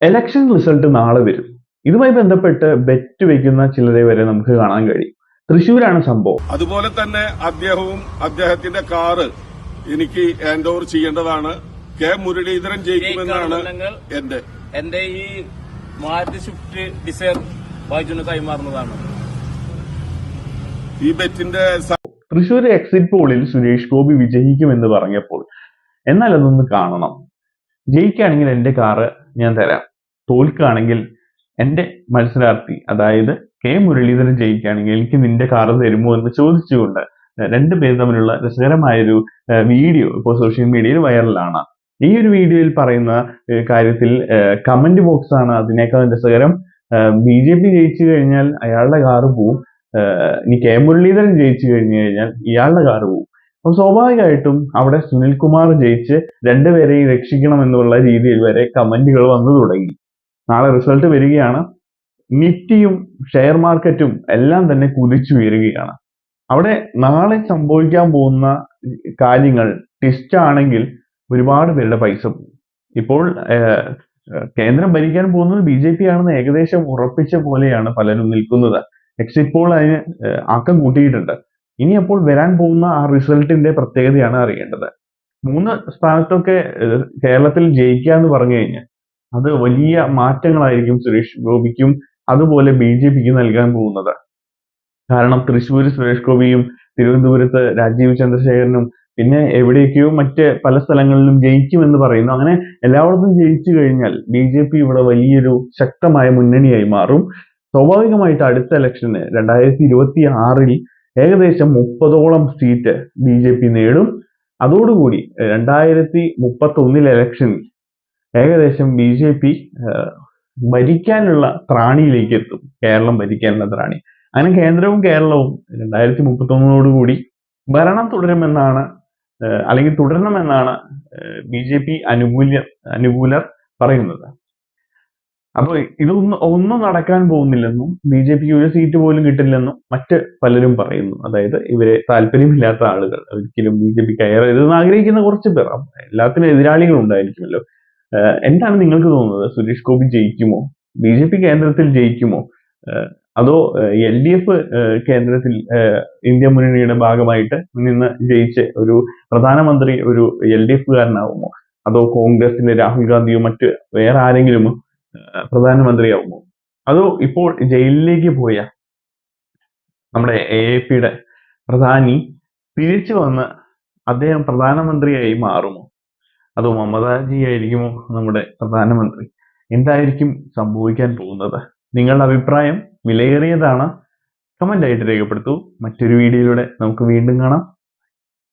Election result നാളെ വരും. ഇതുമായി ബന്ധപ്പെട്ട് ബെറ്റ് വയ്ക്കുന്ന ചിലരെ വരെ നമുക്ക് കാണാൻ കഴിയും. തൃശ്ശൂരാണ് സംഭവം. അതുപോലെ തന്നെ അദ്ദേഹത്തിന്റെ കാറ് എനിക്ക് ഹാൻഡ് ഓവർ ചെയ്യേണ്ടതാണ്. കെ മുരളീധരൻ ജയിക്കുമെന്നാണ് എന്റെ ഈ മാരുതി സ്വിഫ്റ്റ് ഡിസയർ ബൈജുന് കൈമാറുന്നതാണ്. ഈ ബെറ്റിന്റെ തൃശ്ശൂർ എക്സിറ്റ് പോളിൽ സുരേഷ് ഗോപി വിജയിക്കുമെന്ന് പറഞ്ഞപ്പോൾ എന്നാൽ അതൊന്ന് കാണണം. ജയിക്കുകയാണെങ്കിൽ എന്റെ കാറ് ഞാൻ തരാം, തോൽക്കുകയാണെങ്കിൽ എന്റെ മത്സരാർത്ഥി അതായത് കെ മുരളീധരൻ ജയിക്കുകയാണെങ്കിൽ എനിക്ക് നിന്റെ കാറ് തരുമോ എന്ന് ചോദിച്ചുകൊണ്ട് രണ്ടുപേരും തമ്മിലുള്ള രസകരമായൊരു വീഡിയോ ഇപ്പോൾ സോഷ്യൽ മീഡിയയിൽ വൈറലാണ്. ഈ ഒരു വീഡിയോയിൽ പറയുന്ന കാര്യത്തിൽ കമന്റ് ബോക്സ് ആണ് അതിനേക്കാൾ രസകരം. BJP ജയിച്ചു കഴിഞ്ഞാൽ അയാളുടെ കാറ് പോവും, ഇനി കെ മുരളീധരൻ ജയിച്ചു കഴിഞ്ഞു കഴിഞ്ഞാൽ ഇയാളുടെ കാറ് പോവും. അപ്പൊ സ്വാഭാവികമായിട്ടും അവിടെ സുനിൽകുമാർ ജയിച്ച് രണ്ടുപേരെയും രക്ഷിക്കണം എന്നുള്ള രീതിയിൽ വരെ കമന്റുകൾ വന്നു തുടങ്ങി. നാളെ റിസൾട്ട് വരികയാണ്. നിഫ്റ്റിയും ഷെയർ മാർക്കറ്റും എല്ലാം തന്നെ കുതിച്ചുയരുകയാണ്. അവിടെ നാളെ സംഭവിക്കാൻ പോകുന്ന കാര്യങ്ങൾ ട്വിസ്റ്റ് ആണെങ്കിൽ ഒരുപാട് പേരുടെ പൈസ പോകും. ഇപ്പോൾ കേന്ദ്രം ഭരിക്കാൻ പോകുന്നത് BJP ആണെന്ന് ഏകദേശം ഉറപ്പിച്ച പോലെയാണ് പലരും നിൽക്കുന്നത്. എക്സിറ്റ് പോൾ അതിന് ആക്കം കൂട്ടിയിട്ടുണ്ട്. ഇനി അപ്പോൾ വരാൻ പോകുന്ന ആ റിസൾട്ടിന്റെ പ്രത്യേകതയാണ് അറിയേണ്ടത്. 3 സ്ഥാനത്തൊക്കെ കേരളത്തിൽ ജയിക്കുക എന്ന് പറഞ്ഞു കഴിഞ്ഞാൽ അത് വലിയ മാറ്റങ്ങളായിരിക്കും സുരേഷ് ഗോപിക്കും അതുപോലെ BJPക്കും നൽകാൻ പോകുന്നത്. കാരണം തൃശ്ശൂർ സുരേഷ് ഗോപിയും തിരുവനന്തപുരത്ത് രാജീവ് ചന്ദ്രശേഖരനും പിന്നെ എവിടെയൊക്കെയോ മറ്റ് പല സ്ഥലങ്ങളിലും ജയിക്കുമെന്ന് പറയുന്നു. അങ്ങനെ എല്ലായിടത്തും ജയിച്ചു കഴിഞ്ഞാൽ BJP ഇവിടെ വലിയൊരു ശക്തമായ മുന്നണിയായി മാറും. സ്വാഭാവികമായിട്ട് അടുത്ത ഇലക്ഷന് 2026-ൽ ഏകദേശം 30ഓളം സീറ്റ് BJP നേടും. അതോടുകൂടി 2031 ഇലക്ഷനിൽ ഏകദേശം BJP ഭരിക്കാനുള്ള ത്രാണിയിലേക്ക് എത്തും. കേരളം ഭരിക്കാനുള്ള ത്രാണി. അങ്ങനെ കേന്ദ്രവും കേരളവും 2031 ഭരണം തുടരുമെന്നാണ് അല്ലെങ്കിൽ തുടരണമെന്നാണ് BJP അനുകൂലർ പറയുന്നത്. അപ്പൊ ഒന്നും നടക്കാൻ പോകുന്നില്ലെന്നും BJPക്ക് ഒരു സീറ്റ് പോലും കിട്ടില്ലെന്നും മറ്റ് പലരും പറയുന്നു. അതായത് ഇവരെ താല്പര്യമില്ലാത്ത ആളുകൾ, ഒരിക്കലും BJP കയറരുതെന്ന് ആഗ്രഹിക്കുന്ന കുറച്ച് പേർ. എല്ലാത്തിനും എതിരാളികൾ ഉണ്ടായിരിക്കുമല്ലോ. എന്താണ് നിങ്ങൾക്ക് തോന്നുന്നത്? സുരേഷ് ഗോപി ജയിക്കുമോ? BJP കേന്ദ്രത്തിൽ ജയിക്കുമോ? അതോ LDF കേന്ദ്രത്തിൽ ഇന്ത്യ മുന്നണിയുടെ ഭാഗമായിട്ട് നിന്ന് ജയിച്ച് ഒരു പ്രധാനമന്ത്രി ഒരു LDF കാരനാവുമോ? അതോ കോൺഗ്രസിന്റെ രാഹുൽ ഗാന്ധിയോ മറ്റ് വേറെ ആരെങ്കിലും പ്രധാനമന്ത്രിയാവുമോ? അതോ ഇപ്പോൾ ജയിലിലേക്ക് പോയ നമ്മുടെ AAPയുടെ പ്രധാനി തിരിച്ചു വന്ന് അദ്ദേഹം പ്രധാനമന്ത്രിയായി മാറുമോ? അതോ മമതാജി ആയിരിക്കുമോ നമ്മുടെ പ്രധാനമന്ത്രി? എന്തായിരിക്കും സംഭവിക്കാൻ പോകുന്നത്? നിങ്ങളുടെ അഭിപ്രായം വിലയേറിയതാണ്. കമന്റ് ആയിട്ട് രേഖപ്പെടുത്തൂ. മറ്റൊരു വീഡിയോയിലൂടെ നമുക്ക് വീണ്ടും കാണാം.